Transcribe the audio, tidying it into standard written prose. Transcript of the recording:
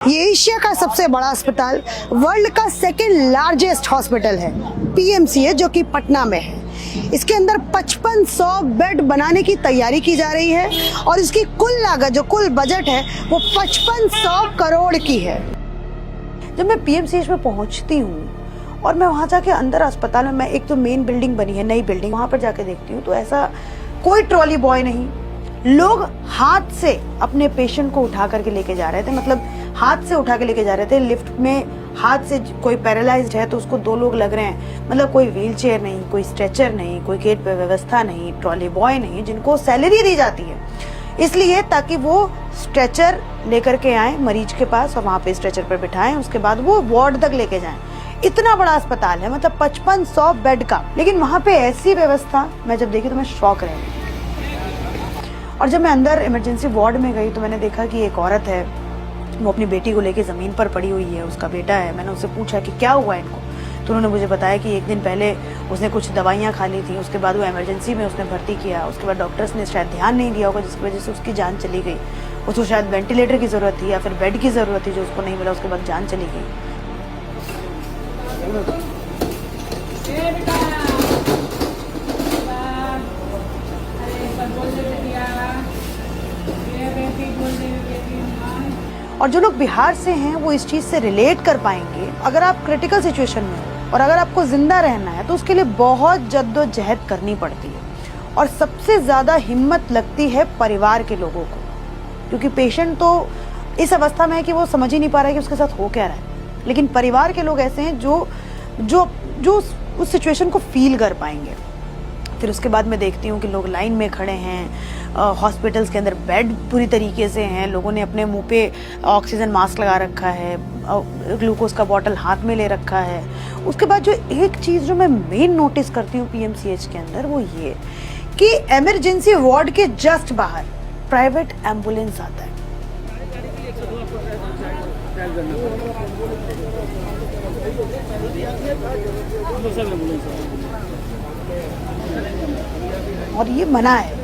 ये एशिया का सबसे बड़ा अस्पताल, वर्ल्ड का सेकंड लार्जेस्ट हॉस्पिटल है पीएमसीएच, जो कि पटना में है। इसके अंदर 5500 बेड बनाने की तैयारी की जा रही है और इसकी कुल लागत, जो कुल बजट है, वो 5500 करोड़ की है। जब मैं पीएमसीएच में पहुंचती हूँ और मैं वहाँ जाके अंदर अस्पताल में, मैं एक तो मेन बिल्डिंग बनी है, नई बिल्डिंग, वहाँ पर जाके देखती हूँ तो ऐसा कोई ट्रॉली बॉय नहीं, लोग हाथ से अपने पेशेंट को उठा करके लेके जा रहे थे, मतलब हाथ से उठा के लेके जा रहे थे। लिफ्ट में हाथ से कोई पैरालाइज्ड है तो उसको 2 लोग लग रहे हैं, मतलब कोई व्हील चेयर नहीं, कोई स्ट्रेचर नहीं, कोई गेट पे व्यवस्था नहीं, ट्रॉली बॉय नहीं, जिनको सैलरी दी जाती है इसलिए ताकि वो स्ट्रेचर लेकर के आए मरीज के पास और वहाँ पे स्ट्रेचर पर बिठाएं, उसके बाद वो वार्ड तक लेके जाएं। इतना बड़ा अस्पताल है, मतलब 5500 बेड का, लेकिन वहाँ पे ऐसी व्यवस्था मैं जब देखी तो मैं शॉक रह गई। और जब मैं अंदर इमरजेंसी वार्ड में गई तो मैंने देखा कि एक औरत है, वो अपनी बेटी को लेके ज़मीन पर पड़ी हुई है, उसका बेटा है। मैंने उससे पूछा कि क्या हुआ इनको, तो उन्होंने मुझे बताया कि एक दिन पहले उसने कुछ दवाइयाँ खा ली थी, उसके बाद वो इमरजेंसी में उसने भर्ती किया, उसके बाद डॉक्टर्स ने शायद ध्यान नहीं दिया होगा जिसकी वजह से उसकी जान चली गई। उसको शायद वेंटिलेटर की ज़रूरत थी या फिर बेड की ज़रूरत थी जो उसको नहीं मिला, उसके बाद जान चली गई। और जो लोग बिहार से हैं वो इस चीज़ से रिलेट कर पाएंगे। अगर आप क्रिटिकल सिचुएशन में हो और अगर आपको जिंदा रहना है तो उसके लिए बहुत जद्दोजहद करनी पड़ती है और सबसे ज़्यादा हिम्मत लगती है परिवार के लोगों को, क्योंकि पेशेंट तो इस अवस्था में है कि वो समझ ही नहीं पा रहा है कि उसके साथ हो क्या रहा है, लेकिन परिवार के लोग ऐसे हैं जो उस सिचुएशन को फील कर पाएंगे। फिर उसके बाद मैं देखती हूँ कि लोग लाइन में खड़े हैं, हॉस्पिटल्स के अंदर बेड पूरी तरीके से हैं, लोगों ने अपने मुंह पे ऑक्सीजन मास्क लगा रखा है, ग्लूकोज का बॉटल हाथ में ले रखा है। उसके बाद जो एक चीज़ जो मैं मेन नोटिस करती हूँ पीएमसीएच के अंदर, वो ये कि इमरजेंसी वार्ड के जस्ट बाहर प्राइवेट एम्बुलेंस आता है। और ये मना है।